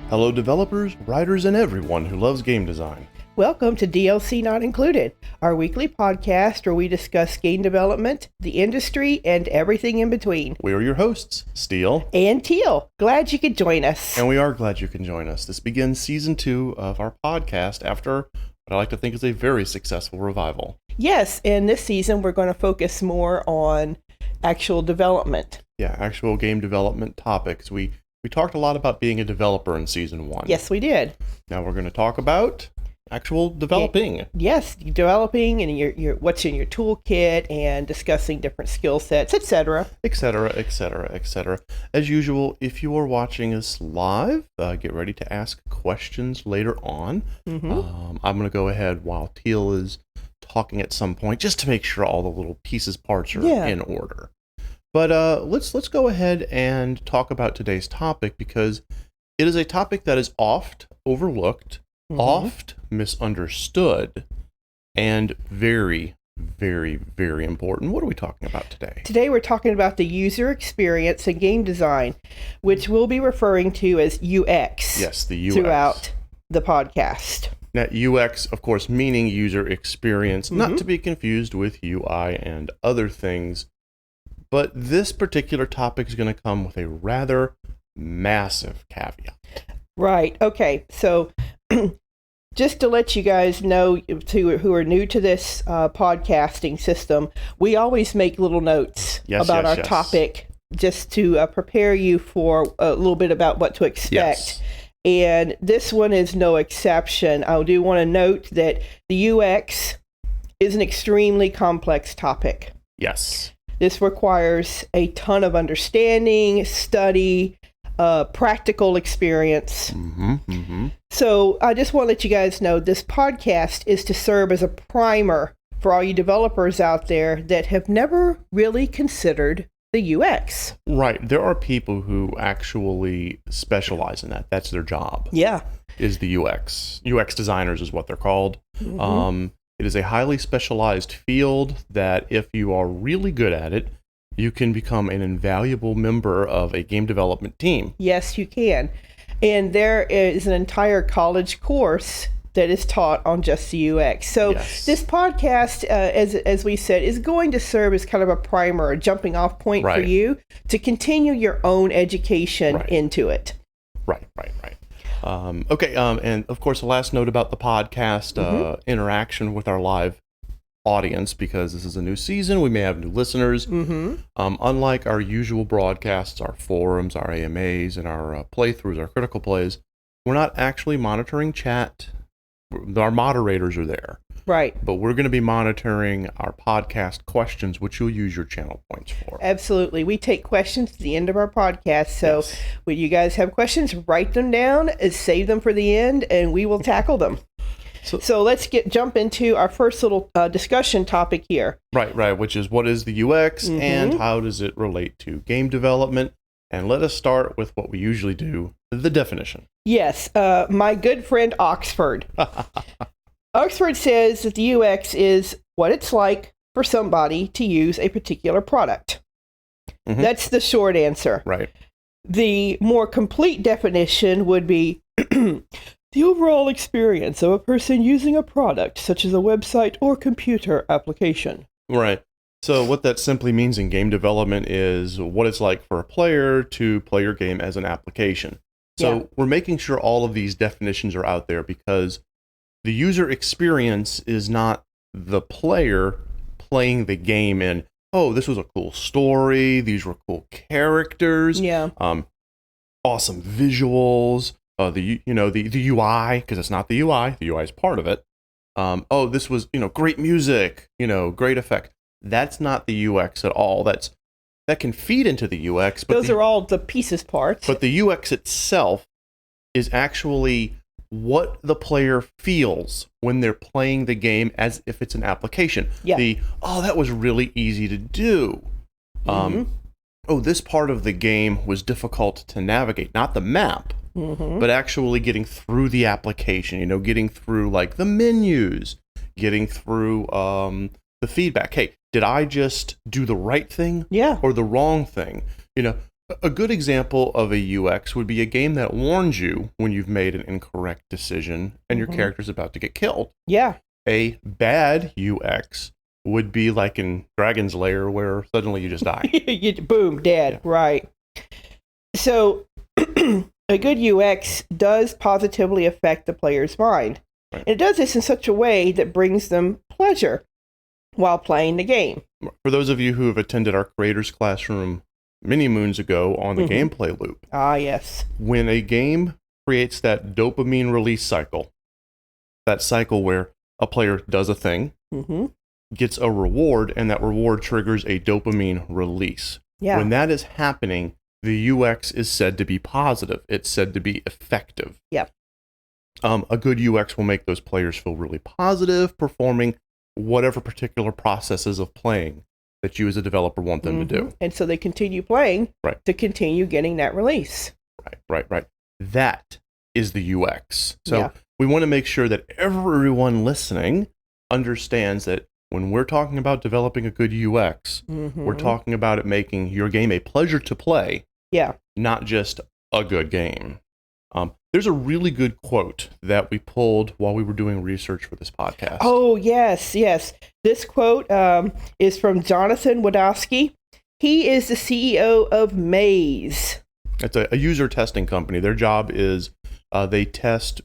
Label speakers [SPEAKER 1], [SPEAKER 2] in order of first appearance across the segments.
[SPEAKER 1] Hello developers, writers, and everyone who loves game design.
[SPEAKER 2] Welcome to DLC Not Included, our weekly podcast where we discuss game development, the industry, and everything in between.
[SPEAKER 1] We are your hosts, Steele
[SPEAKER 2] and Teal. Glad you could join us.
[SPEAKER 1] And we are glad you can join us. This begins season 2 of our podcast after what I like to think is a very successful revival.
[SPEAKER 2] Yes, and this season we're going to focus more on actual development.
[SPEAKER 1] Yeah, actual game development topics. We talked a lot about being a developer in season 1.
[SPEAKER 2] Yes, we did.
[SPEAKER 1] Now we're going to talk about actual developing.
[SPEAKER 2] Yes, developing and your what's in your toolkit and discussing different skill sets, etc.
[SPEAKER 1] Etc., etc., etc. As usual, if you are watching us live, get ready to ask questions later on. I'm going to go ahead while Teal is talking at some point, just to make sure all the little parts are in order. But let's go ahead and talk about today's topic, because it is a topic that is oft overlooked, oft misunderstood, and very, very, very important. What are we talking about today?
[SPEAKER 2] Today we're talking about the user experience in game design, which we'll be referring to as UX.
[SPEAKER 1] Yes, the UX.
[SPEAKER 2] Throughout the podcast.
[SPEAKER 1] Now, UX, of course, meaning user experience, not to be confused with UI and other things. But this particular topic is going to come with a rather massive caveat.
[SPEAKER 2] Right. Okay. So just to let you guys know, who are new to this podcasting system, we always make little notes about our topic just to prepare you for a little bit about what to expect.
[SPEAKER 1] Yes.
[SPEAKER 2] And this one is no exception. I do want to note that the UX is an extremely complex topic.
[SPEAKER 1] Yes.
[SPEAKER 2] This requires a ton of understanding, study, practical experience. So I just want to let you guys know this podcast is to serve as a primer for all you developers out there that have never really considered the UX. Right.
[SPEAKER 1] There are people who actually specialize in that. That's their job.
[SPEAKER 2] Yeah.
[SPEAKER 1] Is the UX. UX designers is what they're called. It is a highly specialized field that if you are really good at it, you can become an invaluable member of a game development team.
[SPEAKER 2] Yes, you can. And there is an entire college course that is taught on just the UX. So this podcast, as we said, is going to serve as kind of a primer, a jumping off point for you to continue your own education into it. Right.
[SPEAKER 1] And of course, the last note about the podcast, interaction with our live audience, because this is a new season, we may have new listeners. Unlike our usual broadcasts, our forums, our AMAs, and our playthroughs, our critical plays, we're not actually monitoring chat. Our moderators are there.
[SPEAKER 2] Right.
[SPEAKER 1] But we're going to be monitoring our podcast questions, which you'll use your channel points for.
[SPEAKER 2] Absolutely. We take questions at the end of our podcast. So when you guys have questions, write them down, save them for the end, and we will tackle them. So let's jump into our first little discussion topic here.
[SPEAKER 1] Right. Which is, what is the UX and how does it relate to game development? And let us start with what we usually do, the definition.
[SPEAKER 2] Yes. My good friend Oxford. Oxford says that the UX is what it's like for somebody to use a particular product. That's the short answer.
[SPEAKER 1] Right.
[SPEAKER 2] The more complete definition would be the overall experience of a person using a product, such as a website or computer application.
[SPEAKER 1] Right. So what that simply means in game development is what it's like for a player to play your game as an application. So we're making sure all of these definitions are out there, because the user experience is not the player playing the game in, oh, this was a cool story, these were cool characters, awesome visuals, the UI, because it's not the UI is part of it. Oh, this was, great music, great effect. That's not the UX at all. That can feed into the UX. But
[SPEAKER 2] those are all the pieces parts.
[SPEAKER 1] But the UX itself is actually what the player feels when they're playing the game as if it's an application. That was really easy to do. This part of the game was difficult to navigate. Not the map, but actually getting through the application, getting through like the menus, getting through the feedback. Hey, did I just do the right thing or the wrong thing? A good example of a UX would be a game that warns you when you've made an incorrect decision and your character's about to get killed.
[SPEAKER 2] Yeah.
[SPEAKER 1] A bad UX would be like in Dragon's Lair, where suddenly you just die.
[SPEAKER 2] Boom, dead. Yeah. Right. So a good UX does positively affect the player's mind. Right. And it does this in such a way that brings them pleasure while playing the game.
[SPEAKER 1] For those of you who have attended our creators classroom many moons ago on the gameplay loop.
[SPEAKER 2] Ah, yes.
[SPEAKER 1] When a game creates that dopamine release cycle, that cycle where a player does a thing, gets a reward, and that reward triggers a dopamine release.
[SPEAKER 2] Yeah.
[SPEAKER 1] When that is happening, the UX is said to be positive. It's said to be effective.
[SPEAKER 2] Yep.
[SPEAKER 1] A good UX will make those players feel really positive, performing whatever particular processes of playing that you as a developer want them to do.
[SPEAKER 2] And so they continue playing to continue getting that release.
[SPEAKER 1] Right. That is the UX. So we want to make sure that everyone listening understands that when we're talking about developing a good UX, we're talking about it making your game a pleasure to play, not just a good game. There's a really good quote that we pulled while we were doing research for this podcast.
[SPEAKER 2] Oh, yes. This quote is from Jonathan Wadowski. He is the CEO of Maze.
[SPEAKER 1] It's a user testing company. Their job is they test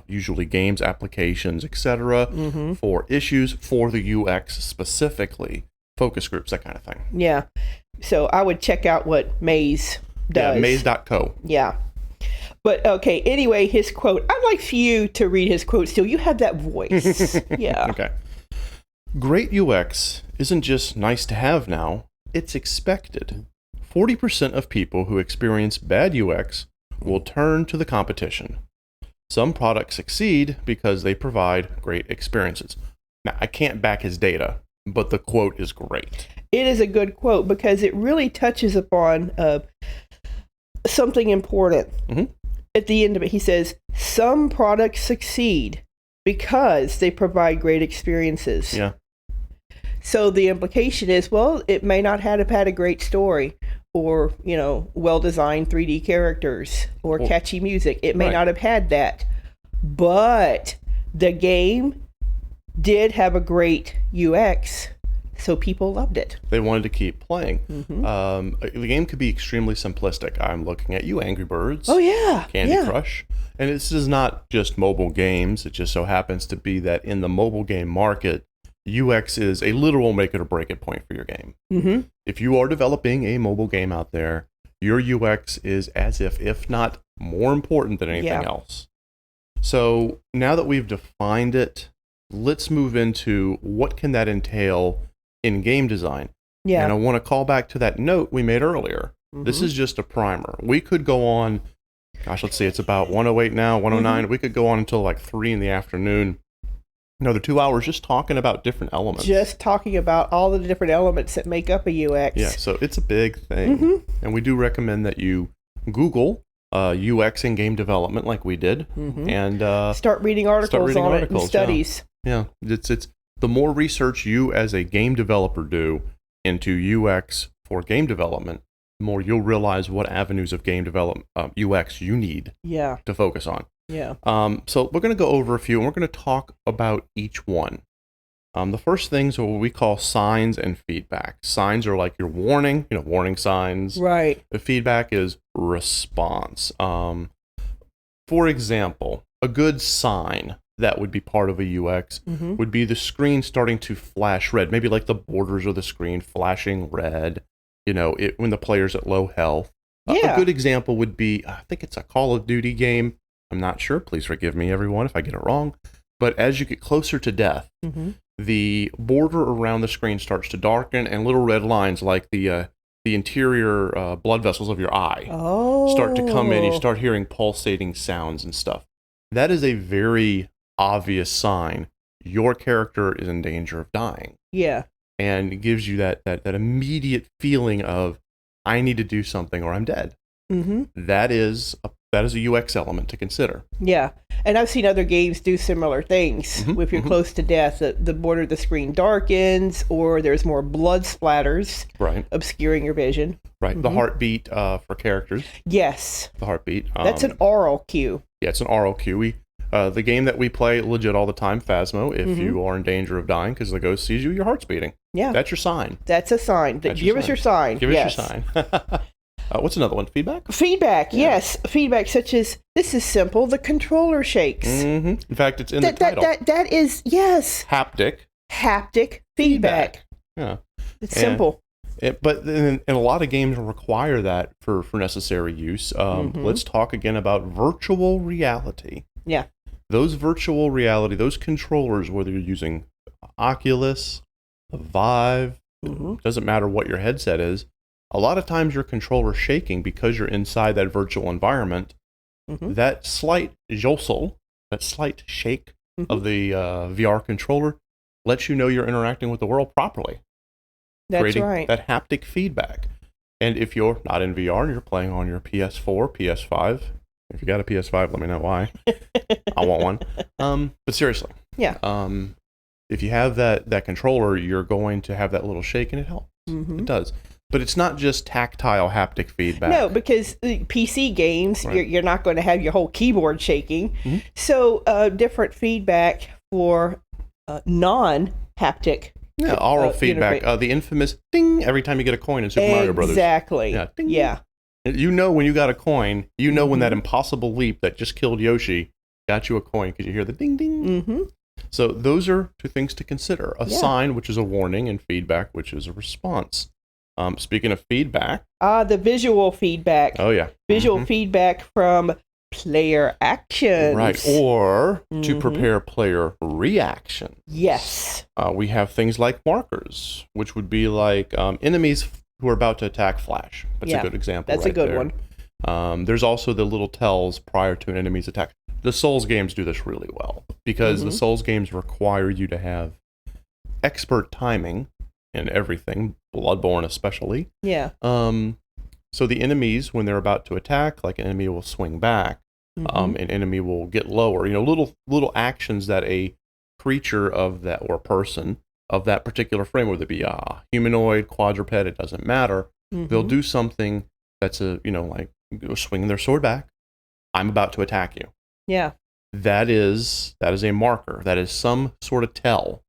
[SPEAKER 1] usually games, applications, etc., for issues for the UX specifically, focus groups, that kind of thing.
[SPEAKER 2] Yeah. So I would check out what Maze does.
[SPEAKER 1] Yeah, maze.co.
[SPEAKER 2] Yeah. But okay, anyway, his quote. I'd like for you to read his quote still. You have that voice. Yeah.
[SPEAKER 1] Okay. Great UX isn't just nice to have now, it's expected. 40% of people who experience bad UX will turn to the competition. Some products succeed because they provide great experiences. Now, I can't back his data, but the quote is great.
[SPEAKER 2] It is a good quote because it really touches upon something important. At the end of it, he says, some products succeed because they provide great experiences.
[SPEAKER 1] Yeah.
[SPEAKER 2] So the implication is, well, it may not have had a great story or, well-designed 3D characters or catchy music. It may not have had that. But the game did have a great UX, so people loved it.
[SPEAKER 1] They wanted to keep playing. The game could be extremely simplistic. I'm looking at you, Angry Birds.
[SPEAKER 2] Oh, yeah.
[SPEAKER 1] Candy Crush. And this is not just mobile games. It just so happens to be that in the mobile game market, UX is a literal make it or break it point for your game. If you are developing a mobile game out there, your UX is as if not more important than anything else. So now that we've defined it, let's move into what can that entail in game design. Yeah. And I want to call back to that note we made earlier. This is just a primer. We could go on, let's see, it's about 1:08 now, 1:09. We could go on until like 3 in the afternoon. Another 2 hours just talking about different elements.
[SPEAKER 2] Just talking about all the different elements that make up a UX.
[SPEAKER 1] Yeah, so it's a big thing. And we do recommend that you Google UX in game development like we did. And
[SPEAKER 2] start reading articles on it and studies.
[SPEAKER 1] Yeah, it's the more research you as a game developer do into UX for game development, the more you'll realize what avenues of game development UX you need to focus on.
[SPEAKER 2] Yeah.
[SPEAKER 1] So we're going to go over a few, and we're going to talk about each one. The first things are what we call signs and feedback. Signs are like your warning, warning signs.
[SPEAKER 2] Right.
[SPEAKER 1] The feedback is response. For example, a good sign that would be part of a UX would be the screen starting to flash red, maybe like the borders of the screen flashing red, when the player's at low health. A good example would be, I think it's a Call of Duty game. I'm not sure. Please forgive me, everyone, if I get it wrong. But as you get closer to death, the border around the screen starts to darken, and little red lines like the interior blood vessels of your eye start to come in. You start hearing pulsating sounds and stuff. That is a very obvious sign your character is in danger of dying.
[SPEAKER 2] Yeah.
[SPEAKER 1] And it gives you that immediate feeling of, I need to do something or I'm dead. That is a that is a UX element to consider.
[SPEAKER 2] Yeah. And I've seen other games do similar things. If you're close to death, the border of the screen darkens, or there's more blood splatters, obscuring your vision.
[SPEAKER 1] Right. The heartbeat for characters.
[SPEAKER 2] Yes.
[SPEAKER 1] The heartbeat.
[SPEAKER 2] That's an oral cue.
[SPEAKER 1] Yeah, it's an oral cue. The game that we play legit all the time, Phasmo, if you are in danger of dying because the ghost sees you, your heart's beating.
[SPEAKER 2] Yeah.
[SPEAKER 1] That's your sign.
[SPEAKER 2] That's a sign. Give us your sign.
[SPEAKER 1] Give us your sign. What's another one? Feedback?
[SPEAKER 2] Feedback, yes. Feedback such as, this is simple, the controller shakes.
[SPEAKER 1] In fact, it's in the title.
[SPEAKER 2] That is, yes.
[SPEAKER 1] Haptic
[SPEAKER 2] Feedback.
[SPEAKER 1] Yeah.
[SPEAKER 2] It's simple.
[SPEAKER 1] But a lot of games require that for necessary use. Let's talk again about virtual reality.
[SPEAKER 2] Yeah.
[SPEAKER 1] Those virtual reality, those controllers, whether you're using Oculus, the Vive, doesn't matter what your headset is, a lot of times your controller's shaking because you're inside that virtual environment. That slight jostle, that slight shake of the VR controller lets you know you're interacting with the world properly.
[SPEAKER 2] That's
[SPEAKER 1] creating
[SPEAKER 2] right.
[SPEAKER 1] that haptic feedback. And if you're not in VR and you're playing on your PS4, PS5, if you got a PS5, let me know why. I want one. But seriously, if you have that controller, you're going to have that little shake, and it helps. It does. But it's not just tactile haptic feedback.
[SPEAKER 2] No, because PC games, you're not going to have your whole keyboard shaking. So different feedback for non-haptic.
[SPEAKER 1] Yeah, oral feedback. The infamous ding every time you get a coin in Super Mario Brothers.
[SPEAKER 2] Exactly.
[SPEAKER 1] Yeah, ding.
[SPEAKER 2] Yeah.
[SPEAKER 1] You know when you got a coin, you know when that impossible leap that just killed Yoshi got you a coin because you hear the ding ding. So those are two things to consider. A sign, which is a warning, and feedback, which is a response. Speaking of feedback.
[SPEAKER 2] The visual feedback.
[SPEAKER 1] Oh, yeah.
[SPEAKER 2] Visual feedback from player actions.
[SPEAKER 1] Right. Or to prepare player reaction.
[SPEAKER 2] Yes.
[SPEAKER 1] We have things like markers, which would be like enemies who are about to attack Flash. That's a good example.
[SPEAKER 2] That's a good
[SPEAKER 1] one. There's also the little tells prior to an enemy's attack. The Souls games do this really well because the Souls games require you to have expert timing in everything, Bloodborne especially.
[SPEAKER 2] Yeah.
[SPEAKER 1] So the enemies, when they're about to attack, like an enemy will swing back, an enemy will get lower. You know, little actions that a creature of that or person of that particular frame, whether it be a humanoid, quadruped, it doesn't matter. They'll do something that's like swinging their sword back. I'm about to attack you.
[SPEAKER 2] Yeah.
[SPEAKER 1] That is a marker. That is some sort of tell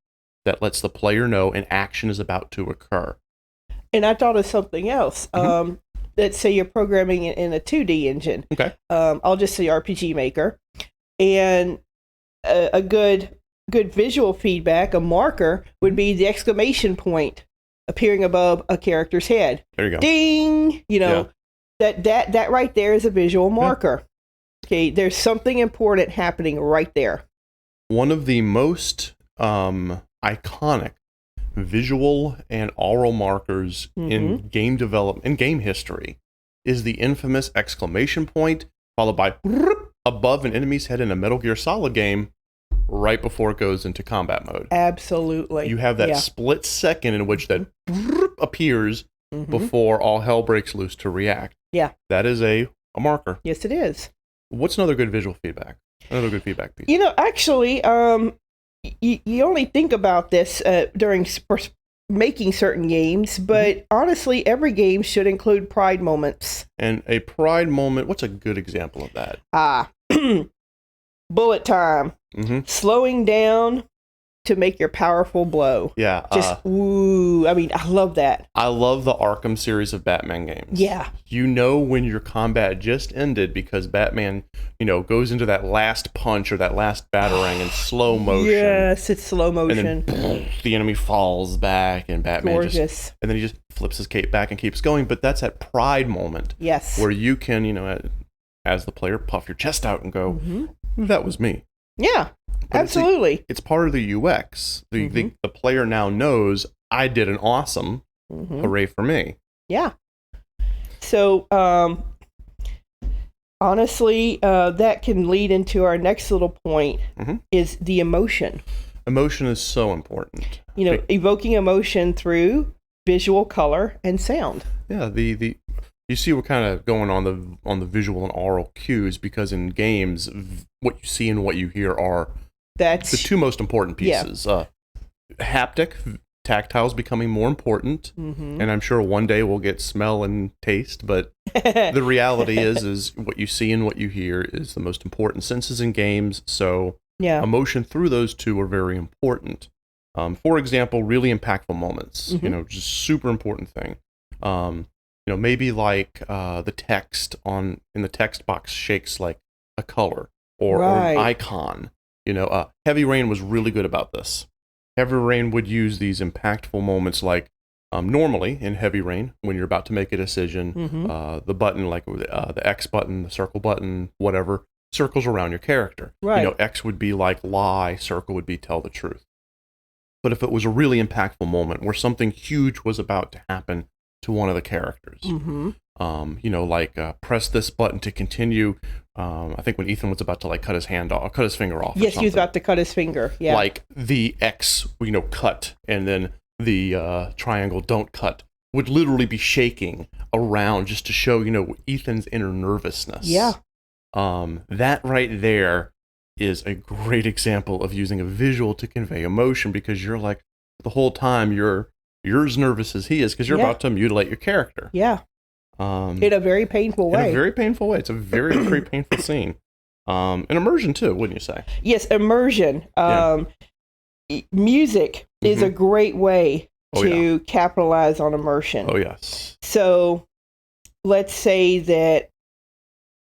[SPEAKER 1] that lets the player know an action is about to occur.
[SPEAKER 2] And I thought of something else. Let's say you're programming in a 2D engine.
[SPEAKER 1] Okay.
[SPEAKER 2] I'll just say RPG Maker. And a good visual feedback, a marker, would be the exclamation point appearing above a character's head.
[SPEAKER 1] There you go.
[SPEAKER 2] Ding! That right there is a visual marker. Okay, there's something important happening right there.
[SPEAKER 1] One of the most iconic visual and oral markers in game development, in game history, is the infamous exclamation point followed by above an enemy's head in a Metal Gear Solid game right before it goes into combat mode.
[SPEAKER 2] Absolutely.
[SPEAKER 1] You have that split second in which that appears before all hell breaks loose to react.
[SPEAKER 2] Yeah.
[SPEAKER 1] That is a marker.
[SPEAKER 2] Yes, it is.
[SPEAKER 1] What's another good visual feedback? Another good feedback piece.
[SPEAKER 2] Actually, you only think about this during making certain games, but honestly, every game should include pride moments.
[SPEAKER 1] And a pride moment, what's a good example of that?
[SPEAKER 2] Bullet time. Slowing down to make your powerful blow.
[SPEAKER 1] Yeah.
[SPEAKER 2] Just, ooh, I mean, I love that.
[SPEAKER 1] I love the Arkham series of Batman games.
[SPEAKER 2] Yeah.
[SPEAKER 1] You know when your combat just ended because Batman, goes into that last punch or that last batarang in slow motion.
[SPEAKER 2] Yes, it's slow motion.
[SPEAKER 1] And then the enemy falls back and Batman
[SPEAKER 2] Gorgeous.
[SPEAKER 1] And then he just flips his cape back and keeps going. But that's that pride moment.
[SPEAKER 2] Yes.
[SPEAKER 1] Where you can, as the player, puff your chest out and go, that was me.
[SPEAKER 2] Yeah. But absolutely.
[SPEAKER 1] It's part of the UX. The player now knows I did an awesome. Hooray for me.
[SPEAKER 2] Yeah. So, honestly, that can lead into our next little point is the emotion.
[SPEAKER 1] Emotion is so important.
[SPEAKER 2] Evoking emotion through visual, color, and sound.
[SPEAKER 1] Yeah. you see we're kind of going on the visual and oral cues, because in games, what you see and what you hear are the two most important pieces. Haptic, tactile is becoming more important, and I'm sure one day we'll get smell and taste, but the reality is what you see and what you hear is the most important senses in games, so emotion through those two are very important. For example, really impactful moments, just super important thing. Maybe like the text in the text box shakes like a color or an icon. Heavy Rain was really good about this. Heavy Rain would use these impactful moments like normally in Heavy Rain, when you're about to make a decision, the button, like the X button, the circle button, whatever, circles around your character.
[SPEAKER 2] Right.
[SPEAKER 1] X would be like lie, circle would be tell the truth. But if it was a really impactful moment where something huge was about to happen to one of the characters, press this button to continue. I think when Ethan was about to cut his finger off.
[SPEAKER 2] Yes, he was about to cut his finger. Yeah.
[SPEAKER 1] Like the X, cut, and then the triangle don't cut would literally be shaking around just to show, Ethan's inner nervousness.
[SPEAKER 2] Yeah.
[SPEAKER 1] That right there is a great example of using a visual to convey emotion, because you're like, the whole time you're as nervous as he is, because you're about to mutilate your character.
[SPEAKER 2] Yeah. In a very painful way.
[SPEAKER 1] In a very painful way. It's a very, very painful scene. And Immersion too, wouldn't you say?
[SPEAKER 2] Yes, Immersion. Music is a great way to capitalize on immersion.
[SPEAKER 1] Oh, yes.
[SPEAKER 2] So let's say that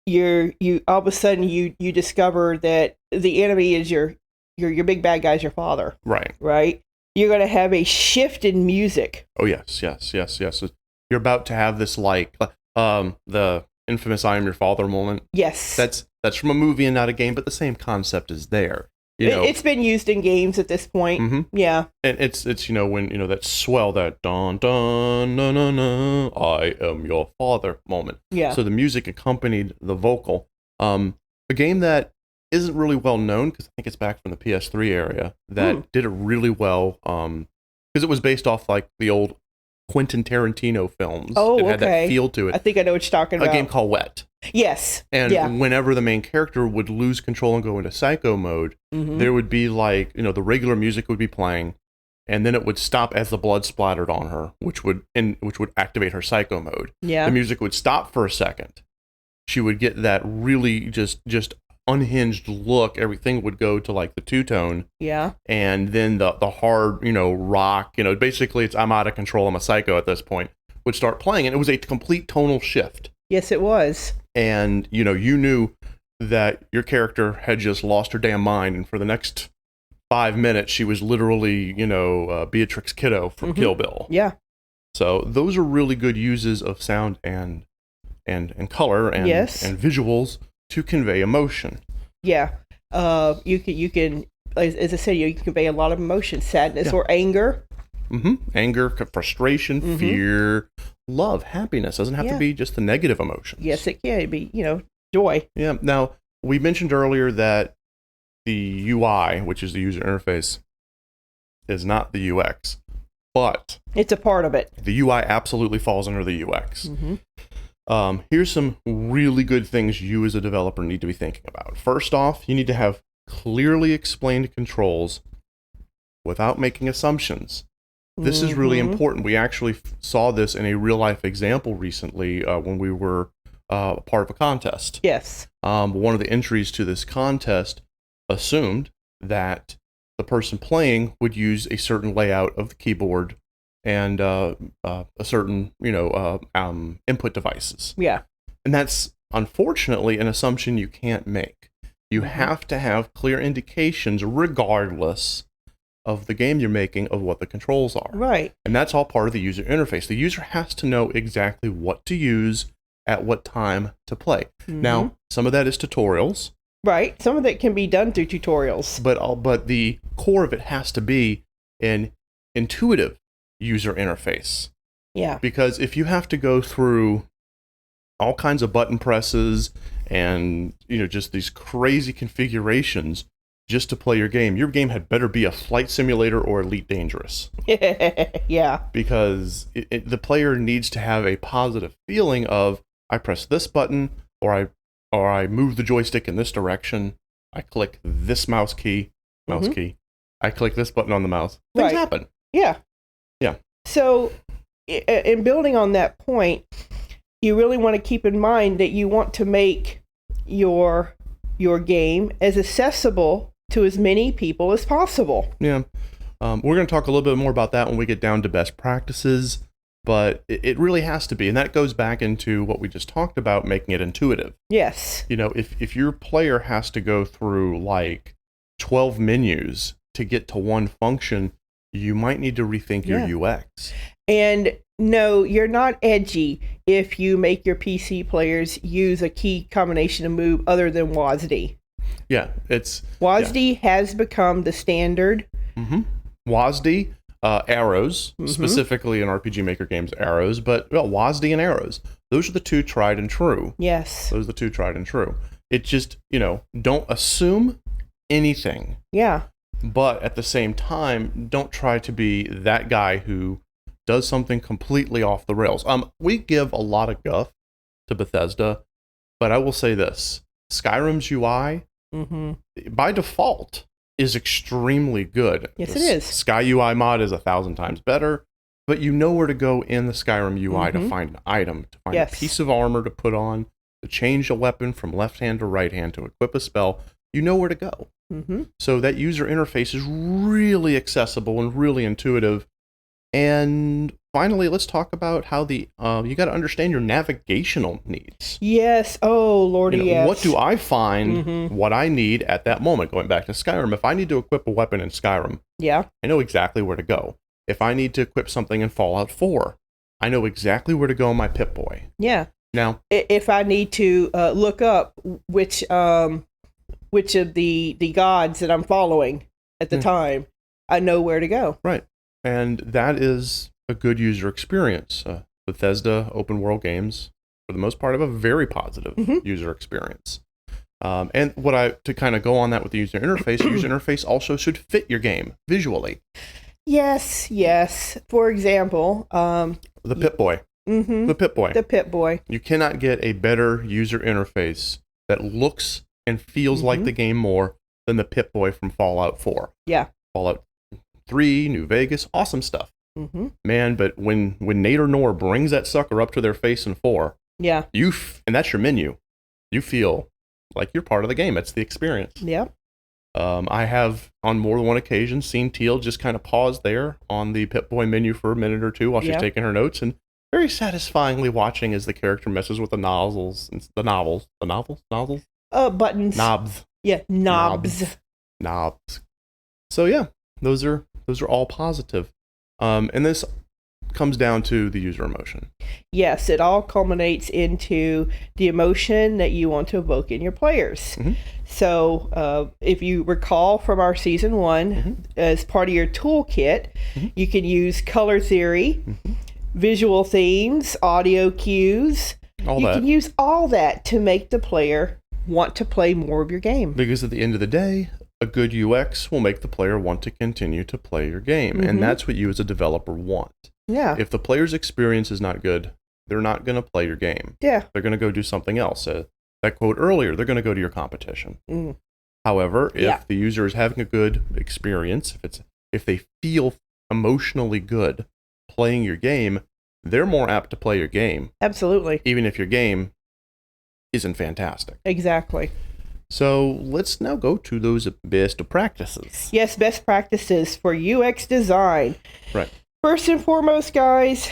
[SPEAKER 2] you all of a sudden you discover that the enemy is your big bad guy's your father. Right. You're going to have a shift in music.
[SPEAKER 1] Oh yes. You're about to have this the infamous "I am your father" moment.
[SPEAKER 2] Yes.
[SPEAKER 1] That's from a movie and not a game, but the same concept is there.
[SPEAKER 2] It's been used in games at this point. Yeah.
[SPEAKER 1] And it's when that swell, that dun dun na na na, I am your father moment.
[SPEAKER 2] Yeah.
[SPEAKER 1] So the music accompanied the vocal. A game that isn't really well known, because I think it's back from the PS3 area, that did it really well, because it was based off like the old Quentin Tarantino films.
[SPEAKER 2] Oh,
[SPEAKER 1] it had that feel to it.
[SPEAKER 2] I think I know what you're talking about.
[SPEAKER 1] A game called Wet.
[SPEAKER 2] Yes.
[SPEAKER 1] And whenever the main character would lose control and go into psycho mode, there would be like, the regular music would be playing, and then it would stop as the blood splattered on her, which would activate her psycho mode.
[SPEAKER 2] Yeah.
[SPEAKER 1] The music would stop for a second. She would get that really just unhinged look. Everything would go to like the two-tone.
[SPEAKER 2] Yeah.
[SPEAKER 1] And then the hard, rock, basically it's I'm out of control, I'm a psycho at this point, would start playing, and it was a complete tonal shift.
[SPEAKER 2] Yes, it was.
[SPEAKER 1] And, you knew that your character had just lost her damn mind, and for the next 5 minutes, she was literally, Beatrix Kiddo from Kill Bill.
[SPEAKER 2] Yeah.
[SPEAKER 1] So those are really good uses of sound and color and visuals to convey emotion.
[SPEAKER 2] Yeah. You can, as I said, you can convey a lot of emotion, sadness or anger.
[SPEAKER 1] Anger, frustration, fear, love, happiness. Doesn't have to be just the negative emotions.
[SPEAKER 2] Yes, it can be, joy.
[SPEAKER 1] Yeah. Now, we mentioned earlier that the UI, which is the user interface, is not the UX, but
[SPEAKER 2] it's a part of it.
[SPEAKER 1] The UI absolutely falls under the UX. Here's some really good things you as a developer need to be thinking about. First off, you need to have clearly explained controls without making assumptions. This is really important. We actually saw this in a real-life example recently when we were part of a contest.
[SPEAKER 2] Yes.
[SPEAKER 1] One of the entries to this contest assumed that the person playing would use a certain layout of the keyboard and a certain, input devices.
[SPEAKER 2] Yeah.
[SPEAKER 1] And that's, unfortunately, an assumption you can't make. You have to have clear indications, regardless of the game you're making, of what the controls are.
[SPEAKER 2] Right.
[SPEAKER 1] And that's all part of the user interface. The user has to know exactly what to use at what time to play. Now, some of that is tutorials.
[SPEAKER 2] Right. Some of that can be done through tutorials.
[SPEAKER 1] But the core of it has to be an intuitive user interface.
[SPEAKER 2] Yeah.
[SPEAKER 1] Because if you have to go through all kinds of button presses and, just these crazy configurations just to play your game had better be a flight simulator or Elite Dangerous.
[SPEAKER 2] Yeah.
[SPEAKER 1] Because the player needs to have a positive feeling of, I press this button, or I move the joystick in this direction, I click this mouse key, I click this button on the mouse. Things happen.
[SPEAKER 2] Yeah.
[SPEAKER 1] Yeah.
[SPEAKER 2] So, in building on that point, you really want to keep in mind that you want to make your game as accessible to as many people as possible.
[SPEAKER 1] Yeah. We're going to talk a little bit more about that when we get down to best practices, but it really has to be. And that goes back into what we just talked about, making it intuitive.
[SPEAKER 2] Yes.
[SPEAKER 1] You know, if your player has to go through like 12 menus to get to one function, you might need to rethink your UX. And
[SPEAKER 2] no, you're not edgy if you make your PC players use a key combination of move other than WASD.
[SPEAKER 1] Yeah, it's...
[SPEAKER 2] WASD has become the standard.
[SPEAKER 1] WASD, arrows, specifically in RPG Maker games, arrows, but WASD and arrows, those are the two tried and true.
[SPEAKER 2] Yes.
[SPEAKER 1] Those are the two tried and true. It just, don't assume anything.
[SPEAKER 2] Yeah.
[SPEAKER 1] But at the same time, don't try to be that guy who does something completely off the rails. We give a lot of guff to Bethesda, but I will say this. Skyrim's UI, by default, is extremely good.
[SPEAKER 2] Yes, it is.
[SPEAKER 1] Sky UI mod is 1,000 times better, but you know where to go in the Skyrim UI to find an item, to find a piece of armor to put on, to change a weapon from left hand to right hand, to equip a spell. You know where to go. So that user interface is really accessible and really intuitive. And finally, let's talk about how you got to understand your navigational needs.
[SPEAKER 2] Yes. Oh, Lordy, yes.
[SPEAKER 1] What do I find what I need at that moment? Going back to Skyrim, if I need to equip a weapon in Skyrim, I know exactly where to go. If I need to equip something in Fallout 4, I know exactly where to go in my Pip-Boy.
[SPEAKER 2] Yeah.
[SPEAKER 1] Now,
[SPEAKER 2] if I need to look up which of the gods that I'm following at the time, I know where to go.
[SPEAKER 1] Right. And that is a good user experience. Bethesda open world games, for the most part, have a very positive user experience. And to kind of go on that with the user interface also should fit your game visually.
[SPEAKER 2] Yes. For example,
[SPEAKER 1] the Pip-Boy. The Pip-Boy.
[SPEAKER 2] The Pip-Boy.
[SPEAKER 1] You cannot get a better user interface that looks and feels like the game more than the Pip-Boy from Fallout 4.
[SPEAKER 2] Yeah.
[SPEAKER 1] Fallout 3, New Vegas, awesome stuff. Man, but when Nader Nor brings that sucker up to their face in 4, and that's your menu, you feel like you're part of the game. It's the experience.
[SPEAKER 2] Yeah.
[SPEAKER 1] I have, on more than one occasion, seen Teal just kind of pause there on the Pip-Boy menu for a minute or two while she's taking her notes, and very satisfyingly watching as the character messes with the nozzles and the nozzles.
[SPEAKER 2] Buttons.
[SPEAKER 1] Knobs.
[SPEAKER 2] Yeah, knobs.
[SPEAKER 1] So yeah, those are all positive. And this comes down to the user emotion.
[SPEAKER 2] Yes, it all culminates into the emotion that you want to evoke in your players. So if you recall from our season 1, as part of your toolkit, you can use color theory, visual themes, audio cues. You can use all that to make the player want to play more of your game.
[SPEAKER 1] Because at the end of the day, a good UX will make the player want to continue to play your game. And that's what you as a developer want.
[SPEAKER 2] Yeah.
[SPEAKER 1] If the player's experience is not good, they're not going to play your game.
[SPEAKER 2] Yeah.
[SPEAKER 1] They're going to go do something else. That quote earlier, they're going to go to your competition. However, if the user is having a good experience, if they feel emotionally good playing your game, they're more apt to play your game.
[SPEAKER 2] Absolutely.
[SPEAKER 1] Even if your game isn't fantastic.
[SPEAKER 2] Exactly.
[SPEAKER 1] So let's now go to those best practices.
[SPEAKER 2] Yes, best practices for UX design.
[SPEAKER 1] Right.
[SPEAKER 2] First and foremost, guys,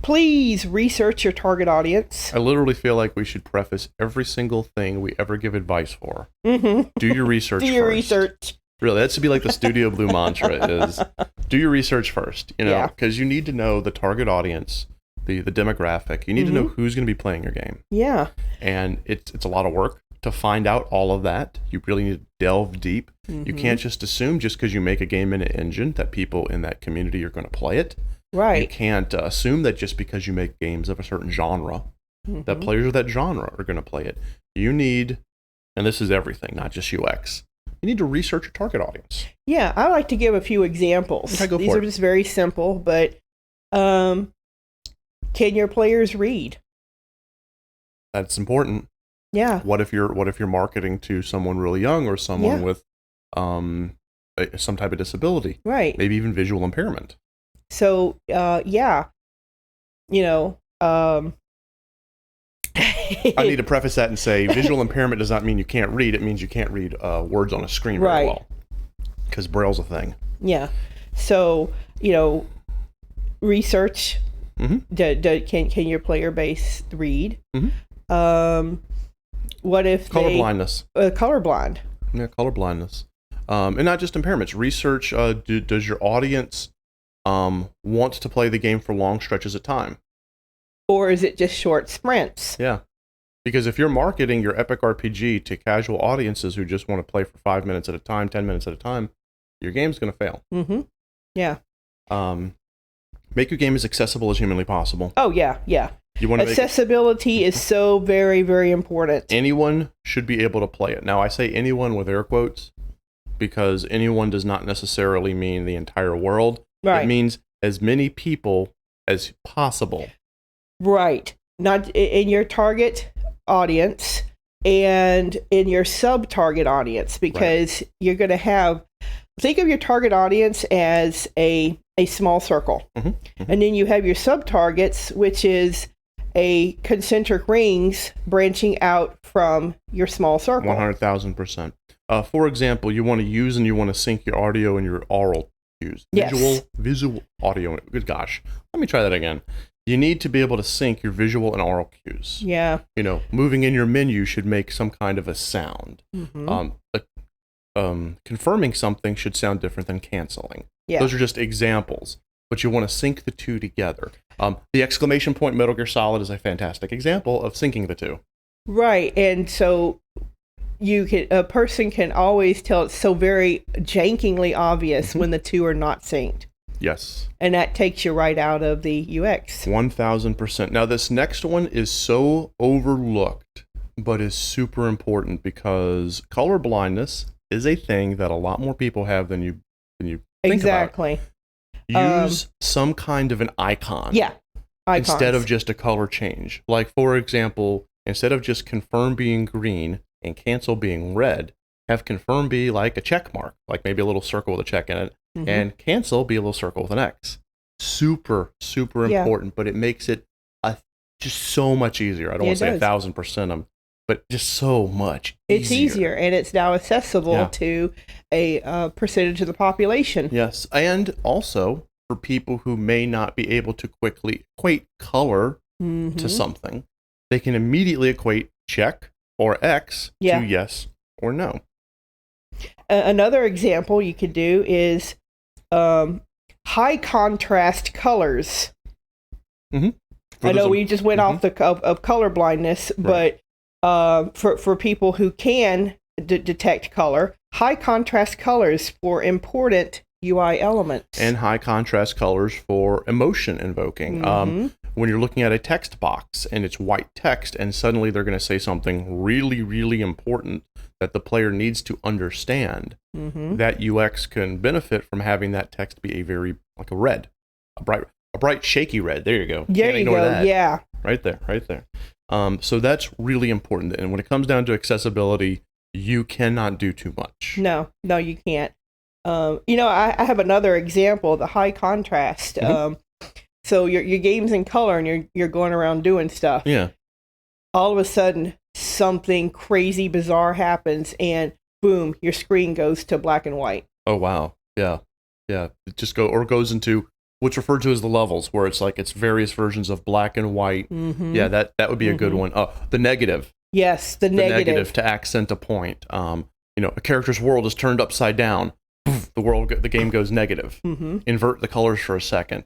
[SPEAKER 2] please research your target audience.
[SPEAKER 1] I literally feel like we should preface every single thing we ever give advice for. Do your research first.
[SPEAKER 2] Do your research.
[SPEAKER 1] Really, that should be like the Studio Blue mantra is do your research first, because you need to know the target audience, the demographic. You need to know who's going to be playing your game.
[SPEAKER 2] Yeah.
[SPEAKER 1] And it's a lot of work to find out all of that. You really need to delve deep. You can't just assume just because you make a game in an engine that people in that community are going to play it.
[SPEAKER 2] Right.
[SPEAKER 1] You can't assume that just because you make games of a certain genre, that players of that genre are going to play it. You need, and this is everything, not just UX, you need to research your target audience.
[SPEAKER 2] Yeah, I like to give a few examples.
[SPEAKER 1] Okay, go
[SPEAKER 2] These
[SPEAKER 1] for
[SPEAKER 2] are
[SPEAKER 1] it.
[SPEAKER 2] just very simple, but can your players read?
[SPEAKER 1] That's important.
[SPEAKER 2] Yeah.
[SPEAKER 1] What if you're marketing to someone really young or someone with some type of disability?
[SPEAKER 2] Right.
[SPEAKER 1] Maybe even visual impairment.
[SPEAKER 2] So, yeah, you know,
[SPEAKER 1] I need to preface that and say visual impairment does not mean you can't read. It means you can't read words on a screen very well. Because Braille's a thing.
[SPEAKER 2] Yeah. So, research. Can your player base read? What if
[SPEAKER 1] color blindness?
[SPEAKER 2] Colorblind.
[SPEAKER 1] Yeah, color blindness. And not just impairments. Research, does your audience want to play the game for long stretches of time?
[SPEAKER 2] Or is it just short sprints?
[SPEAKER 1] Yeah. Because if you're marketing your epic RPG to casual audiences who just want to play for 5 minutes at a time, 10 minutes at a time, your game's going to fail.
[SPEAKER 2] Yeah.
[SPEAKER 1] Make your game as accessible as humanly possible.
[SPEAKER 2] Oh, yeah, yeah.
[SPEAKER 1] You want to
[SPEAKER 2] accessibility is so very, very important.
[SPEAKER 1] Anyone should be able to play it. Now, I say anyone with air quotes because anyone does not necessarily mean the entire world.
[SPEAKER 2] Right.
[SPEAKER 1] It means as many people as possible.
[SPEAKER 2] Right. Not in your target audience and in your sub-target audience, because you're going to think of your target audience as a small circle. And then you have your sub-targets, which is a concentric rings branching out from your small circle.
[SPEAKER 1] 100,000%. For example, you want to use and you want to sync your audio and your oral cues.
[SPEAKER 2] Yes.
[SPEAKER 1] Visual audio. Good gosh. Let me try that again. You need to be able to sync your visual and oral cues.
[SPEAKER 2] Yeah.
[SPEAKER 1] Moving in your menu should make some kind of a sound. Confirming something should sound different than canceling.
[SPEAKER 2] Yeah.
[SPEAKER 1] Those are just examples, but you want to sync the two together. The exclamation point Metal Gear Solid is a fantastic example of syncing the two.
[SPEAKER 2] Right, and so a person can always tell it's so very jankingly obvious when the two are not synced.
[SPEAKER 1] Yes.
[SPEAKER 2] And that takes you right out of the UX.
[SPEAKER 1] 1,000%. Now, this next one is so overlooked, but is super important because color blindness is a thing that a lot more people have than you think
[SPEAKER 2] exactly.
[SPEAKER 1] About. Use some kind of an icon.
[SPEAKER 2] Yeah. Icons.
[SPEAKER 1] Instead of just a color change. Like, for example, instead of just confirm being green and cancel being red, have confirm be like a check mark, like maybe a little circle with a check in it, and cancel be a little circle with an X. Super, super important, but it makes it just so much easier. I don't want to say 1,000%, but just so much easier.
[SPEAKER 2] It's easier, and it's now accessible to a percentage of the population.
[SPEAKER 1] Yes, and also for people who may not be able to quickly equate color to something, they can immediately equate check or X to yes or no.
[SPEAKER 2] Another example you could do is high contrast colors. I know we just went off of color blindness, but for people who can detect color, high contrast colors for important UI elements. And
[SPEAKER 1] high contrast colors for emotion invoking. When you're looking at a text box and it's white text and suddenly they're going to say something really, really important that the player needs to understand, that UX can benefit from having that text be like a red, a bright shaky red. There you go.
[SPEAKER 2] There you go.
[SPEAKER 1] That.
[SPEAKER 2] Yeah.
[SPEAKER 1] Right there. So that's really important. And when it comes down to accessibility, you cannot do too much.
[SPEAKER 2] No, you can't. I have another example, the high contrast. So your game's in color and you're going around doing stuff.
[SPEAKER 1] Yeah.
[SPEAKER 2] All of a sudden, something crazy bizarre happens and boom, your screen goes to black and white.
[SPEAKER 1] Oh, wow. Yeah. It just goes into what's referred to as the levels, where it's various versions of black and white. Yeah, that would be a good one. The negative.
[SPEAKER 2] Yes, the negative
[SPEAKER 1] to accent a point. A character's world is turned upside down. The game goes negative. Invert the colors for a second.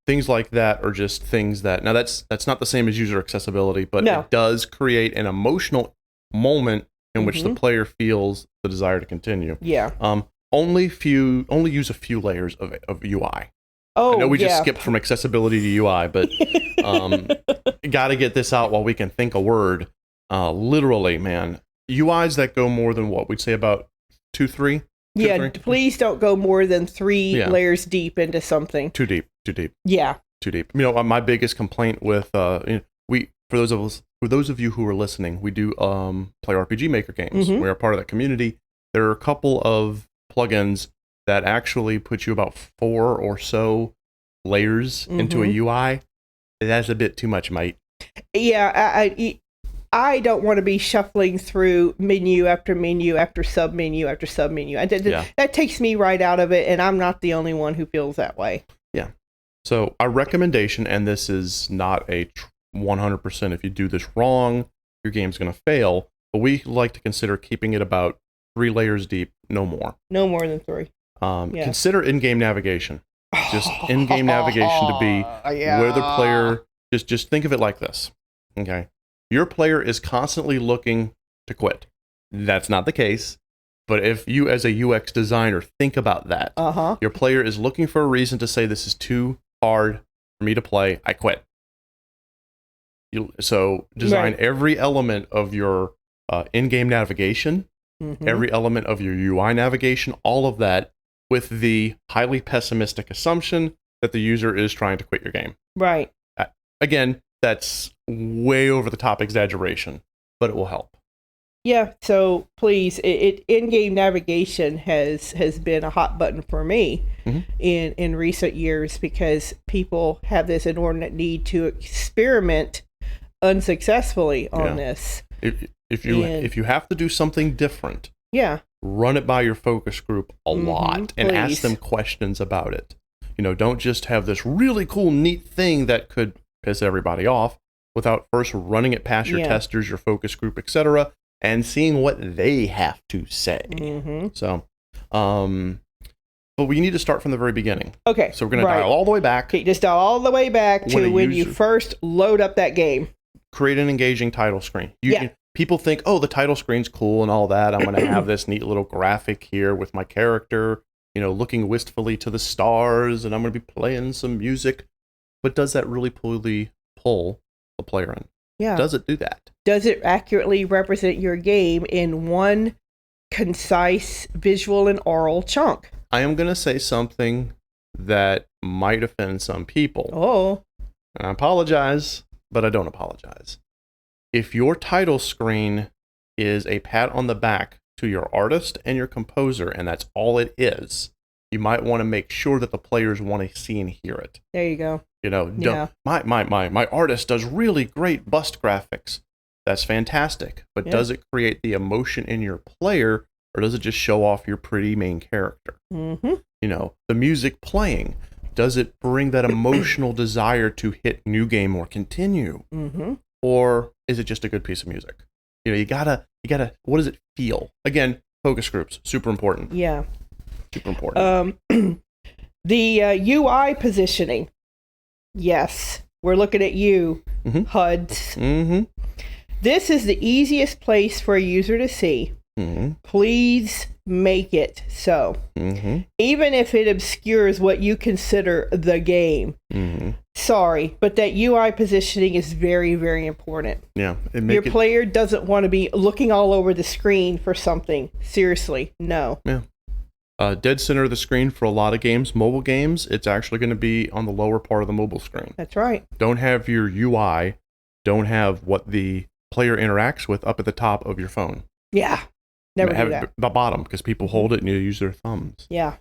[SPEAKER 1] Things like that are just things that, now that's not the same as user accessibility, but it does create an emotional moment in which the player feels the desire to continue.
[SPEAKER 2] Yeah.
[SPEAKER 1] Only use a few layers of UI.
[SPEAKER 2] Oh,
[SPEAKER 1] I know we just skipped from accessibility to UI, but got to get this out while we can think a word. Literally, man, UIs that go more than what we'd say about 2, 3.
[SPEAKER 2] Yeah,
[SPEAKER 1] 3?
[SPEAKER 2] please don't go more than 3 layers deep into something.
[SPEAKER 1] Too deep.
[SPEAKER 2] Yeah.
[SPEAKER 1] Too deep. My biggest complaint with for those of you who are listening, we do play RPG Maker games.
[SPEAKER 2] Mm-hmm.
[SPEAKER 1] We are part of that community. There are a couple of plugins that actually put you about 4 or so layers into a UI. That's a bit too much, mate.
[SPEAKER 2] Yeah, I don't want to be shuffling through menu after menu after sub menu after sub menu. That takes me right out of it, and I'm not the only one who feels that way.
[SPEAKER 1] Yeah. So our recommendation, and this is not a 100%, if you do this wrong, your game's going to fail, but we like to consider keeping it about 3 layers deep, no more.
[SPEAKER 2] No more than 3.
[SPEAKER 1] Consider in-game navigation. Just in-game navigation to be where the player, just think of it like this. Okay. Your player is constantly looking to quit. That's not the case. But if you as a UX designer think about that, your player is looking for a reason to say this is too hard for me to play, I quit. So design every element of your in-game navigation, every element of your UI navigation, all of that with the highly pessimistic assumption that the user is trying to quit your game.
[SPEAKER 2] Right.
[SPEAKER 1] Again, that's way over the top exaggeration, but it will help.
[SPEAKER 2] Yeah, so please, in-game navigation has been a hot button for me in recent years because people have this inordinate need to experiment unsuccessfully on this.
[SPEAKER 1] If you have to do something different, run it by your focus group a lot and ask them questions about it. Don't just have this really cool, neat thing that could piss everybody off without first running it past your testers, your focus group, etc., and seeing what they have to say. So, but we need to start from the very beginning.
[SPEAKER 2] Okay.
[SPEAKER 1] So we're going to dial all the way back.
[SPEAKER 2] Okay, just dial all the way back to when you first load up that game.
[SPEAKER 1] Create an engaging title screen. People think, oh, the title screen's cool and all that. I'm going to have this neat little graphic here with my character, looking wistfully to the stars, and I'm going to be playing some music. But does that really pull the player in?
[SPEAKER 2] Yeah.
[SPEAKER 1] Does it do that?
[SPEAKER 2] Does it accurately represent your game in one concise visual and oral chunk?
[SPEAKER 1] I am going to say something that might offend some people.
[SPEAKER 2] Oh.
[SPEAKER 1] And I apologize, but I don't apologize. If your title screen is a pat on the back to your artist and your composer, and that's all it is, you might want to make sure that the players want to see and hear it.
[SPEAKER 2] There you go.
[SPEAKER 1] My artist does really great bust graphics. That's fantastic. But does it create the emotion in your player, or does it just show off your pretty main character? The music playing, does it bring that emotional desire to hit new game or continue? Or is it just a good piece of music? You gotta, what does it feel? Again, focus groups, super important.
[SPEAKER 2] Yeah.
[SPEAKER 1] Super important.
[SPEAKER 2] The UI positioning. Yes, we're looking at you, HUDs. This is the easiest place for a user to see. Please make it so. Even if it obscures what you consider the game. Sorry, but that UI positioning is very, very important.
[SPEAKER 1] Yeah.
[SPEAKER 2] Your player doesn't want to be looking all over the screen for something. Seriously, no.
[SPEAKER 1] Yeah. Dead center of the screen for a lot of games, mobile games, it's actually going to be on the lower part of the mobile screen.
[SPEAKER 2] That's right.
[SPEAKER 1] Don't have your UI, don't have what the player interacts with up at the top of your phone.
[SPEAKER 2] Yeah. Never do
[SPEAKER 1] have
[SPEAKER 2] that.
[SPEAKER 1] It the bottom, because people hold it and you use their thumbs.
[SPEAKER 2] Yeah.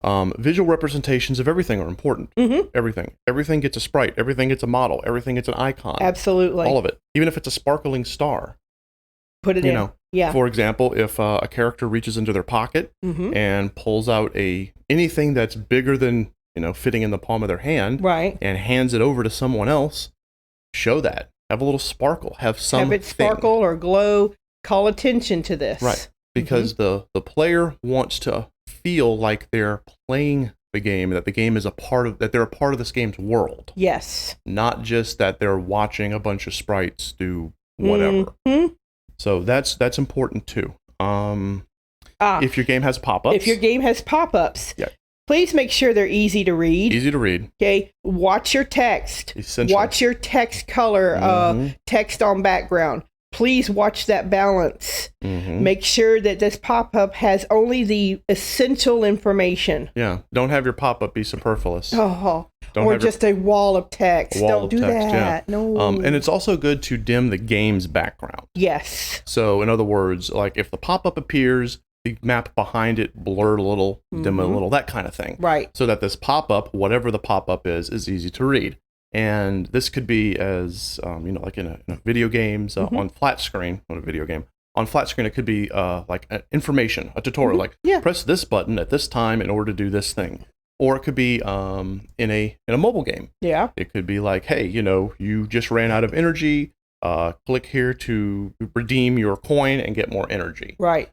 [SPEAKER 1] Visual representations of everything are important. Everything gets a sprite. Everything gets a model. Everything gets an icon.
[SPEAKER 2] Absolutely.
[SPEAKER 1] All of it. Even if it's a sparkling star.
[SPEAKER 2] Put it in. Yeah.
[SPEAKER 1] For example, if a character reaches into their pocket and pulls out anything that's bigger than fitting in the palm of their hand, and hands it over to someone else, show that. Have a little sparkle. Have
[SPEAKER 2] it sparkle or glow. Call attention to this.
[SPEAKER 1] Right. Because the player wants to feel like they're playing the game, that the game is that they're a part of this game's world.
[SPEAKER 2] Yes.
[SPEAKER 1] Not just that they're watching a bunch of sprites do whatever. So that's important too. If your game has pop-ups. Please make sure they're easy to read. Okay. Watch your text. Essential.
[SPEAKER 2] Watch your text color, text on background. please watch that balance. Make sure that this pop-up has only the essential information.
[SPEAKER 1] Yeah. Don't have your pop-up be superfluous.
[SPEAKER 2] Or just a wall of text. Don't do that.
[SPEAKER 1] Yeah.
[SPEAKER 2] No.
[SPEAKER 1] And it's also good to dim the game's background.
[SPEAKER 2] Yes.
[SPEAKER 1] So in other words, like if the pop-up appears, the map behind it blur a little, dim a little, that kind of thing.
[SPEAKER 2] Right.
[SPEAKER 1] So that this pop-up, whatever the pop-up is easy to read. And this could be as, like in a video games on flat screen, on a video game. On flat screen, it could be like information, a tutorial, like press this button at this time in order to do this thing. Or it could be in a mobile game. Yeah. It could be like, hey, you just ran out of energy. Click here to redeem your coin and get more energy.
[SPEAKER 2] Right.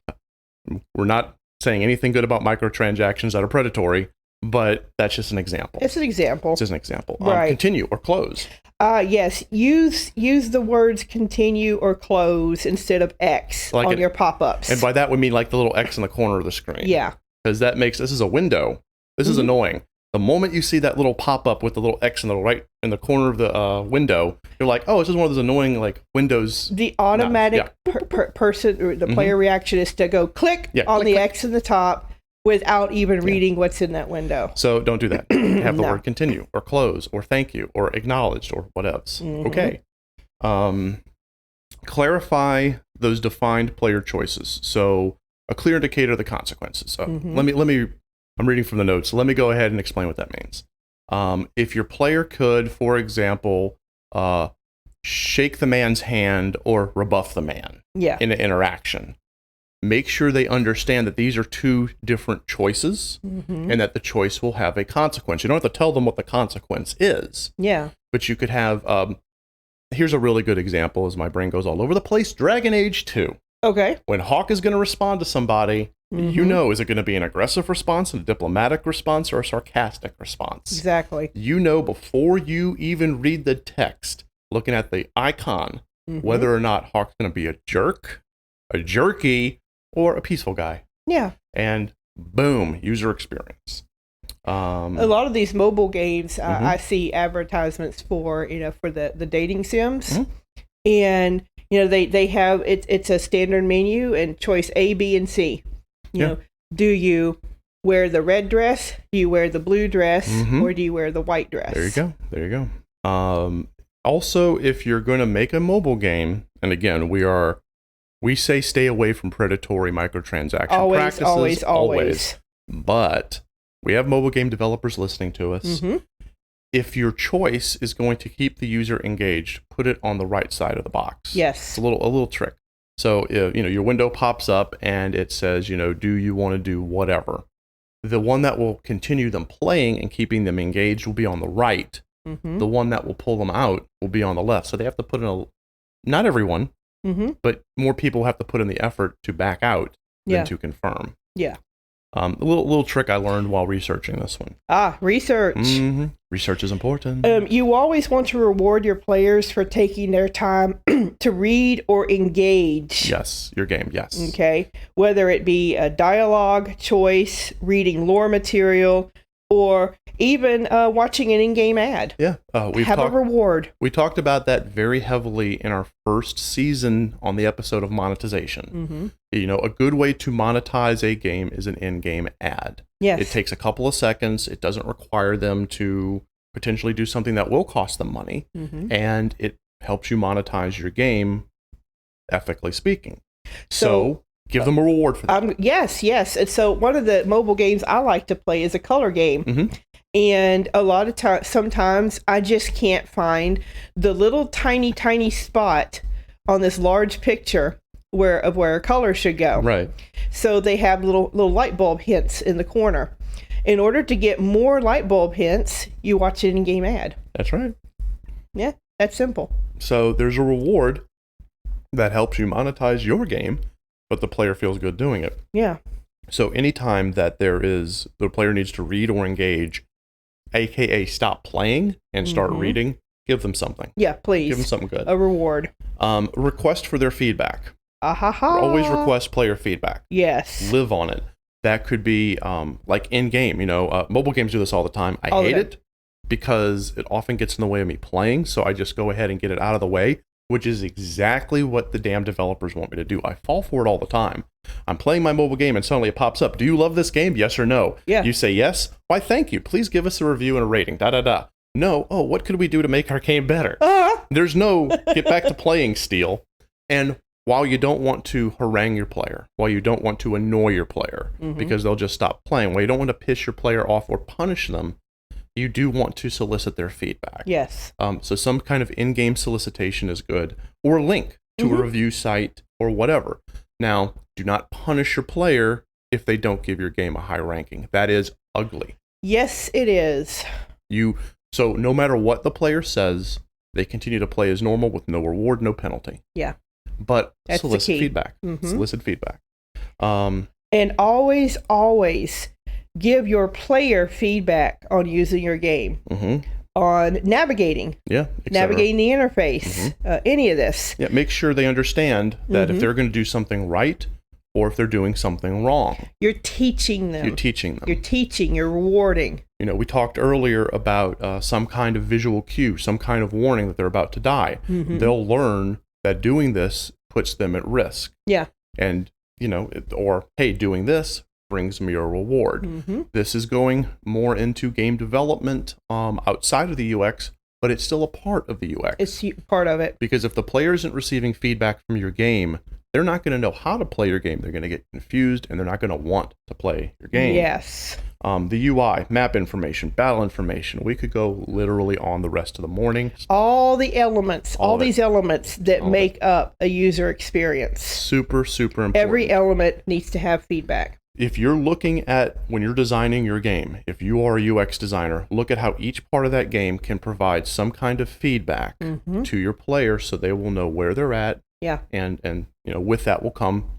[SPEAKER 1] We're not saying anything good about microtransactions that are predatory, but that's just an example.
[SPEAKER 2] It's an example.
[SPEAKER 1] It's just an example.
[SPEAKER 2] Right.
[SPEAKER 1] Continue or close.
[SPEAKER 2] Yes. Use the words continue or close instead of X on your pop-ups.
[SPEAKER 1] And by that we mean like the little X in the corner of the screen.
[SPEAKER 2] Yeah.
[SPEAKER 1] Because this is a window. This is annoying. The moment you see that little pop-up with the little X in the right in the corner of the window, you're like, oh, it's just one of those annoying like Windows.
[SPEAKER 2] The automatic person or the player reaction is to go click on the X in the top without even reading what's in that window.
[SPEAKER 1] So don't do that. Have the word continue or close or thank you or acknowledged or what else. Okay. Clarify those defined player choices. So a clear indicator of the consequences. Let me. I'm reading from the notes. So let me go ahead and explain what that means. If your player could, for example, shake the man's hand or rebuff the man in an interaction, make sure they understand that these are two different choices and that the choice will have a consequence. You don't have to tell them what the consequence is. Yeah. But you could have, here's a really good example as my brain goes all over the place, Dragon Age 2. Okay. When Hawk is going to respond to somebody, is it going to be an aggressive response, a diplomatic response, or a sarcastic response? Exactly. Before you even read the text, looking at the icon, whether or not Hawk's going to be a jerk, a jerky, or a peaceful guy. Yeah. And boom, user experience. A lot of these mobile games, I see advertisements for, for the dating sims. And, they have, it's a standard menu and choice A, B, and C. You know, do you wear the red dress? Do you wear the blue dress? Or do you wear the white dress? There you go. Also, if you're going to make a mobile game, and again, we say stay away from predatory microtransaction practices. Always. But we have mobile game developers listening to us. If your choice is going to keep the user engaged, put it on the right side of the box. Yes. It's a little trick. So, if, your window pops up and it says, do you want to do whatever? The one that will continue them playing and keeping them engaged will be on the right. The one that will pull them out will be on the left. So they have to put in not everyone, but more people have to put in the effort to back out than to confirm. Yeah. A little trick I learned while researching this one. Research. Research is important. You always want to reward your players for taking their time to read or engage. Yes, your game, yes. Okay. Whether it be a dialogue choice, reading lore material, or even watching an in-game ad. Yeah. Have a reward. We talked about that very heavily in our first season on the episode of monetization. A good way to monetize a game is an in-game ad. Yes. It takes a couple of seconds. It doesn't require them to potentially do something that will cost them money. And it helps you monetize your game, ethically speaking. So give them a reward for that. Yes. And so one of the mobile games I like to play is a color game. And a lot of times, sometimes I just can't find the little tiny spot on this large picture where a color should go. Right. So they have little light bulb hints in the corner. In order to get more light bulb hints, you watch an in-game ad. That's right. Yeah, that's simple. So there's a reward that helps you monetize your game, but the player feels good doing it. Yeah. So anytime that the player needs to read or engage, aka stop playing and start reading, give them something. Yeah, please. Give them something good. A reward. Request for their feedback. Always request player feedback. Yes. Live on it. That could be like in-game. Mobile games do this all the time. I hate it because it often gets in the way of me playing, so I just go ahead and get it out of the way. which is exactly what the damn developers want me to do. I fall for it all the time. I'm playing my mobile game and suddenly it pops up. Do you love this game? Yes or no?
[SPEAKER 2] Yeah.
[SPEAKER 1] You say yes. Why, thank you. Please give us a review and a rating. No. Oh, what could we do to make our game better? There's no get back to playing steel. And while you don't want to harangue your player, while you don't want to annoy your player because they'll just stop playing, while you don't want to piss your player off or punish them, you do want to solicit their feedback.
[SPEAKER 2] Yes.
[SPEAKER 1] So some kind of in-game solicitation is good, or a link to a review site or whatever. Now, do not punish your player if they don't give your game a high ranking. That is ugly.
[SPEAKER 2] Yes, it is.
[SPEAKER 1] So no matter what the player says, they continue to play as normal with no reward, no penalty.
[SPEAKER 2] Yeah.
[SPEAKER 1] But
[SPEAKER 2] That's
[SPEAKER 1] solicit feedback. Solicit feedback.
[SPEAKER 2] And always give your player feedback on using your game, on navigating.
[SPEAKER 1] Yeah.
[SPEAKER 2] Navigating the interface, any of this.
[SPEAKER 1] Yeah. Make sure they understand that if they're going to do something right or if they're doing something wrong.
[SPEAKER 2] You're teaching them. You're rewarding.
[SPEAKER 1] We talked earlier about some kind of visual cue, some kind of warning that they're about to die. They'll learn that doing this puts them at risk.
[SPEAKER 2] Yeah.
[SPEAKER 1] And, or, hey, doing this brings me a reward. This is going more into game development outside of the UX, but it's still a part of the UX.
[SPEAKER 2] It's part of it.
[SPEAKER 1] Because if the player isn't receiving feedback from your game, they're not going to know how to play your game. They're going to get confused, and they're not going to want to play your game.
[SPEAKER 2] Yes.
[SPEAKER 1] The UI, map information, battle information. We could go literally on the rest of the morning.
[SPEAKER 2] All the elements, all these elements that make up a user experience.
[SPEAKER 1] Super, super important.
[SPEAKER 2] Every element needs to have feedback.
[SPEAKER 1] If you're looking at, when you're designing your game, if you are a UX designer, look at how each part of that game can provide some kind of feedback to your player so they will know where they're at.
[SPEAKER 2] Yeah.
[SPEAKER 1] And with that will come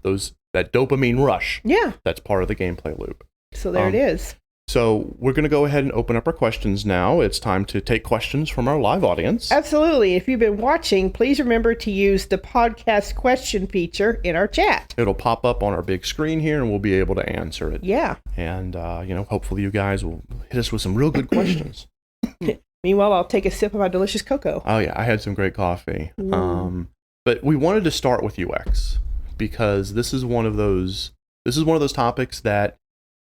[SPEAKER 1] that dopamine rush.
[SPEAKER 2] Yeah.
[SPEAKER 1] That's part of the gameplay loop.
[SPEAKER 2] So there it is.
[SPEAKER 1] So we're going to go ahead and open up our questions now. It's time to take questions from our live audience.
[SPEAKER 2] Absolutely. If you've been watching, please remember to use the podcast question feature in our chat.
[SPEAKER 1] It'll pop up on our big screen here, and we'll be able to answer it.
[SPEAKER 2] Yeah.
[SPEAKER 1] And, hopefully you guys will hit us with some real good questions.
[SPEAKER 2] Meanwhile, I'll take a sip of my delicious cocoa.
[SPEAKER 1] Oh, yeah. I had some great coffee. But we wanted to start with UX because this is one of those topics that,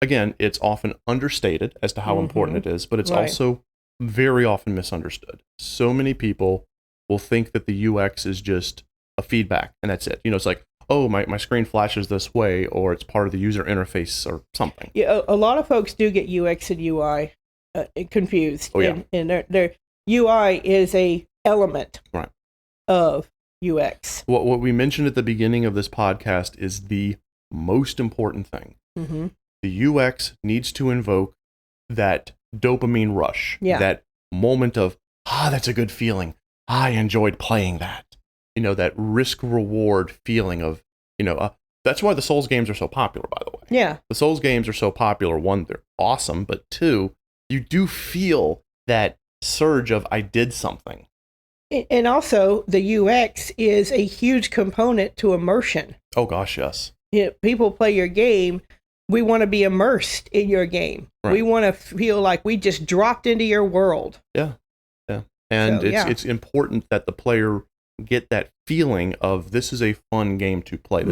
[SPEAKER 1] again, it's often understated as to how important it is, but it's also very often misunderstood. So many people will think that the UX is just a feedback and that's it. It's like, oh, my screen flashes this way, or it's part of the user interface or something.
[SPEAKER 2] Yeah, a lot of folks do get UX and UI confused.
[SPEAKER 1] Oh, yeah.
[SPEAKER 2] And their UI is a element of UX.
[SPEAKER 1] What we mentioned at the beginning of this podcast is the most important thing. The UX needs to invoke that dopamine rush, that moment of, that's a good feeling. I enjoyed playing that. That risk-reward feeling of, that's why the Souls games are so popular, by the way.
[SPEAKER 2] Yeah.
[SPEAKER 1] The Souls games are so popular. One, they're awesome, but two, you do feel that surge of, I did something.
[SPEAKER 2] And also, the UX is a huge component to immersion.
[SPEAKER 1] Oh, gosh, yes.
[SPEAKER 2] People play your game. We want to be immersed in your game. Right. We want to feel like we just dropped into your world.
[SPEAKER 1] Yeah. And it's important that the player get that feeling of, this is a fun game to play.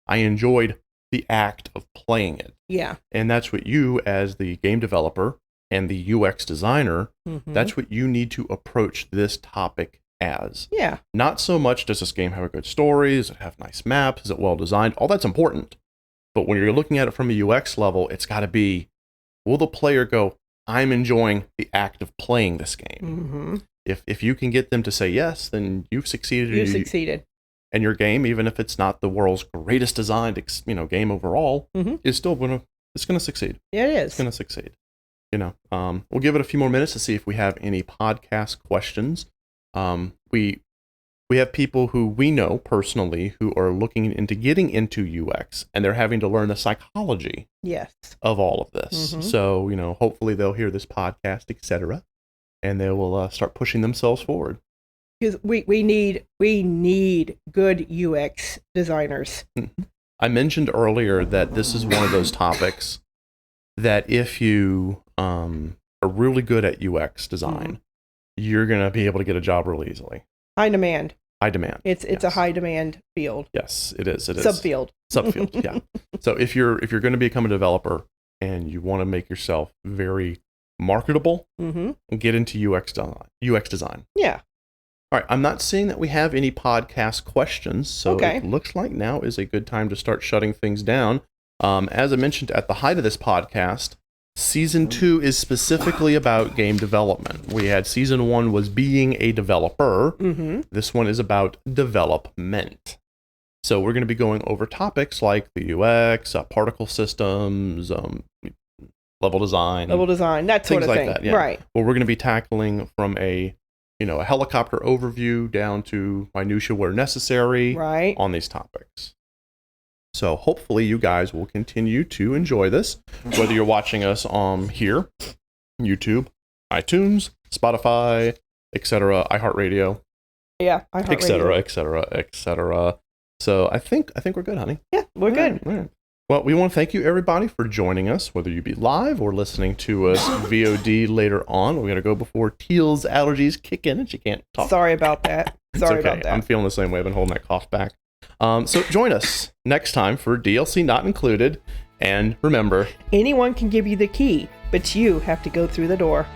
[SPEAKER 1] I enjoyed the act of playing it.
[SPEAKER 2] Yeah. And
[SPEAKER 1] that's what you, as the game developer and the UX designer, that's what you need to approach this topic as.
[SPEAKER 2] Yeah.
[SPEAKER 1] Not so much, does this game have a good story? Does it have nice maps? Is it well designed? All that's important. But when you're looking at it from a UX level, it's got to be, will the player go, I'm enjoying the act of playing this game? If you can get them to say yes, then you've succeeded.
[SPEAKER 2] You've succeeded.
[SPEAKER 1] And your game, even if it's not the world's greatest designed game overall, is still going to succeed.
[SPEAKER 2] Yeah, it is.
[SPEAKER 1] It's going to succeed. We'll give it a few more minutes to see if we have any podcast questions. We have people who we know personally who are looking into getting into UX, and they're having to learn the psychology of all of this. So, hopefully they'll hear this podcast, etc., and they will start pushing themselves forward.
[SPEAKER 2] Because we need good UX designers.
[SPEAKER 1] I mentioned earlier that this is one of those topics that if you are really good at UX design, you're going to be able to get a job really easily.
[SPEAKER 2] High demand.
[SPEAKER 1] High demand.
[SPEAKER 2] It's a high demand field.
[SPEAKER 1] Yes, it is. It is.
[SPEAKER 2] Subfield.
[SPEAKER 1] Yeah. So if you're going to become a developer and you want to make yourself very marketable, get into UX design.
[SPEAKER 2] Yeah.
[SPEAKER 1] All right. I'm not seeing that we have any podcast questions, so it looks like now is a good time to start shutting things down. As I mentioned at the height of this podcast, Season 2 is specifically about game development. We had Season 1 was being a developer. This one is about development. So we're going to be going over topics like the UX, particle systems, level design,
[SPEAKER 2] that sort of thing.
[SPEAKER 1] Like that, yeah.
[SPEAKER 2] Right.
[SPEAKER 1] Well, we're going to be tackling from a helicopter overview down to minutia where necessary on these topics. So hopefully you guys will continue to enjoy this, whether you're watching us here, YouTube, iTunes, Spotify, etc., iHeartRadio, etc. So I think we're good, honey.
[SPEAKER 2] Yeah, we're good.
[SPEAKER 1] All right. Well, we want to thank you, everybody, for joining us, whether you be live or listening to us VOD later on. We're going to go before Teal's allergies kick in and she can't talk.
[SPEAKER 2] Sorry about that.
[SPEAKER 1] Sorry about that. I'm feeling the same way. I've been holding that cough back. So join us next time for DLC Not Included. And remember,
[SPEAKER 2] anyone can give you the key, but you have to go through the door.